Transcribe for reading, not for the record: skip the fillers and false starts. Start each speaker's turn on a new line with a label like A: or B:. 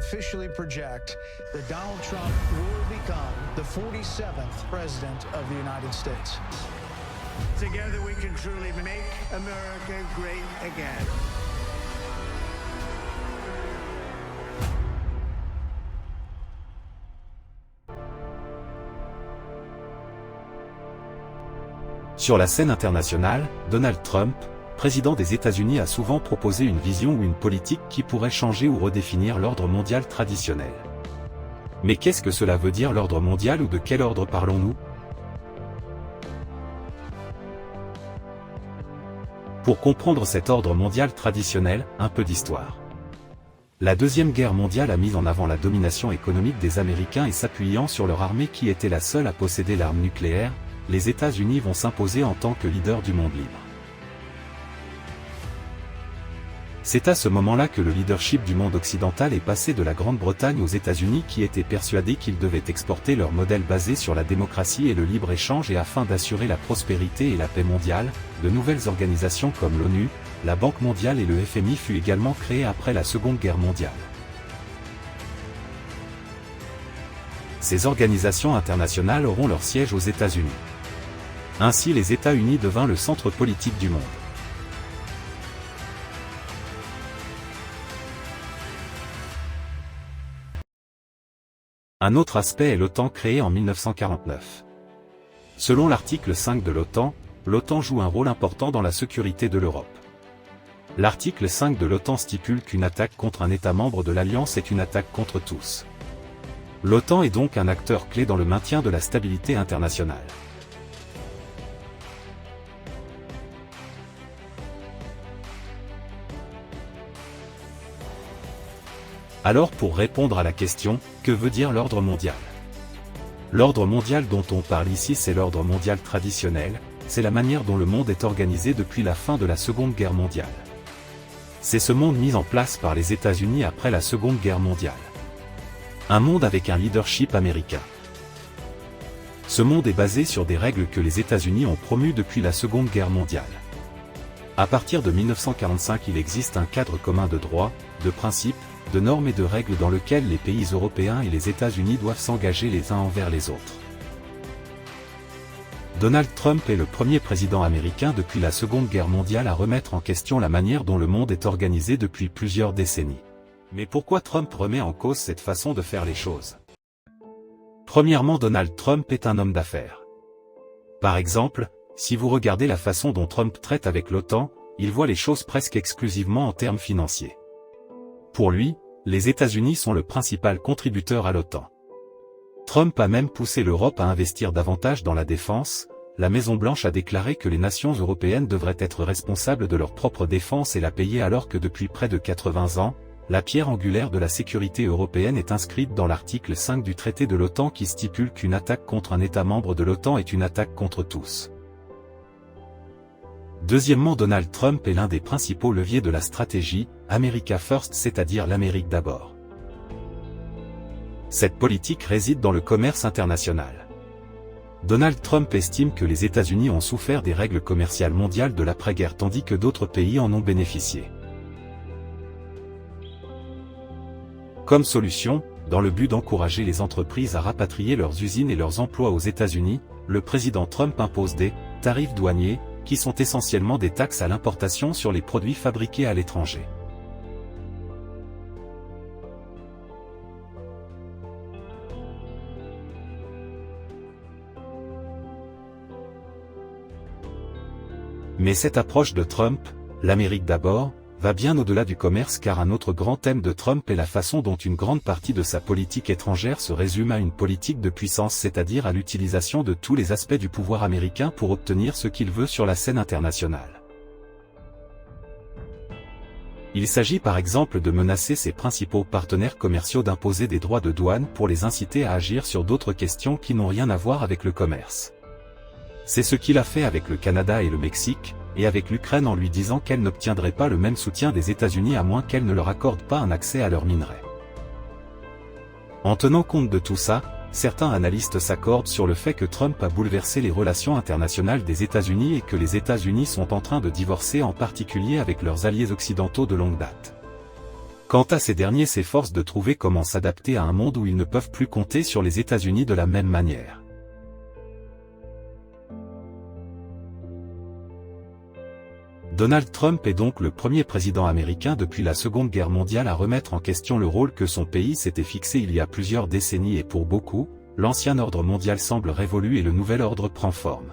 A: officially project that Donald Trump will become the 47th president of the United States.
B: Together we can truly make America great again.
C: Sur la scène internationale, Donald Trump, président des États-Unis, a souvent proposé une vision ou une politique qui pourrait changer ou redéfinir l'ordre mondial traditionnel. Mais qu'est-ce que cela veut dire, l'ordre mondial, ou de quel ordre parlons-nous? Pour comprendre cet ordre mondial traditionnel, un peu d'histoire. La Deuxième Guerre mondiale a mis en avant la domination économique des Américains, et s'appuyant sur leur armée qui était la seule à posséder l'arme nucléaire, les États-Unis vont s'imposer en tant que leader du monde libre. C'est à ce moment-là que le leadership du monde occidental est passé de la Grande-Bretagne aux États-Unis, qui étaient persuadés qu'ils devaient exporter leur modèle basé sur la démocratie et le libre-échange, et afin d'assurer la prospérité et la paix mondiale, de nouvelles organisations comme l'ONU, la Banque mondiale et le FMI furent également créées après la Seconde Guerre mondiale. Ces organisations internationales auront leur siège aux États-Unis. Ainsi, les États-Unis devinrent le centre politique du monde. Un autre aspect est l'OTAN, créée en 1949. Selon l'article 5 de l'OTAN, l'OTAN joue un rôle important dans la sécurité de l'Europe. L'article 5 de l'OTAN stipule qu'une attaque contre un État membre de l'Alliance est une attaque contre tous. L'OTAN est donc un acteur clé dans le maintien de la stabilité internationale. Alors, pour répondre à la question, que veut dire l'ordre mondial? L'ordre mondial dont on parle ici, c'est l'ordre mondial traditionnel, c'est la manière dont le monde est organisé depuis la fin de la Seconde Guerre mondiale. C'est ce monde mis en place par les États-Unis après la Seconde Guerre mondiale. Un monde avec un leadership américain. Ce monde est basé sur des règles que les États-Unis ont promues depuis la Seconde Guerre mondiale. À partir de 1945, il existe un cadre commun de droits, de principes, de normes et de règles dans lequel les pays européens et les États-Unis doivent s'engager les uns envers les autres. Donald Trump est le premier président américain depuis la Seconde Guerre mondiale à remettre en question la manière dont le monde est organisé depuis plusieurs décennies. Mais pourquoi Trump remet en cause cette façon de faire les choses? Premièrement, Donald Trump est un homme d'affaires. Par exemple, si vous regardez la façon dont Trump traite avec l'OTAN, il voit les choses presque exclusivement en termes financiers. Pour lui, les États-Unis sont le principal contributeur à l'OTAN. Trump a même poussé l'Europe à investir davantage dans la défense. La Maison-Blanche a déclaré que les nations européennes devraient être responsables de leur propre défense et la payer, alors que depuis près de 80 ans, la pierre angulaire de la sécurité européenne est inscrite dans l'article 5 du traité de l'OTAN, qui stipule qu'une attaque contre un État membre de l'OTAN est une attaque contre tous. Deuxièmement, Donald Trump est l'un des principaux leviers de la stratégie « America First », c'est-à-dire l'Amérique d'abord. Cette politique réside dans le commerce international. Donald Trump estime que les États-Unis ont souffert des règles commerciales mondiales de l'après-guerre, tandis que d'autres pays en ont bénéficié. Comme solution, dans le but d'encourager les entreprises à rapatrier leurs usines et leurs emplois aux États-Unis, le président Trump impose des tarifs douaniers, qui sont essentiellement des taxes à l'importation sur les produits fabriqués à l'étranger. Mais cette approche de Trump, l'Amérique d'abord, va bien au-delà du commerce, car un autre grand thème de Trump est la façon dont une grande partie de sa politique étrangère se résume à une politique de puissance, c'est-à-dire à l'utilisation de tous les aspects du pouvoir américain pour obtenir ce qu'il veut sur la scène internationale. Il s'agit par exemple de menacer ses principaux partenaires commerciaux d'imposer des droits de douane pour les inciter à agir sur d'autres questions qui n'ont rien à voir avec le commerce. C'est ce qu'il a fait avec le Canada et le Mexique, et avec l'Ukraine, en lui disant qu'elle n'obtiendrait pas le même soutien des États-Unis à moins qu'elle ne leur accorde pas un accès à leurs minerais. En tenant compte de tout ça, certains analystes s'accordent sur le fait que Trump a bouleversé les relations internationales des États-Unis et que les États-Unis sont en train de divorcer, en particulier avec leurs alliés occidentaux de longue date. Quant à ces derniers s'efforcent de trouver comment s'adapter à un monde où ils ne peuvent plus compter sur les États-Unis de la même manière. Donald Trump est donc le premier président américain depuis la Seconde Guerre mondiale à remettre en question le rôle que son pays s'était fixé il y a plusieurs décennies et pour beaucoup, l'ancien ordre mondial semble révolu et le nouvel ordre prend forme.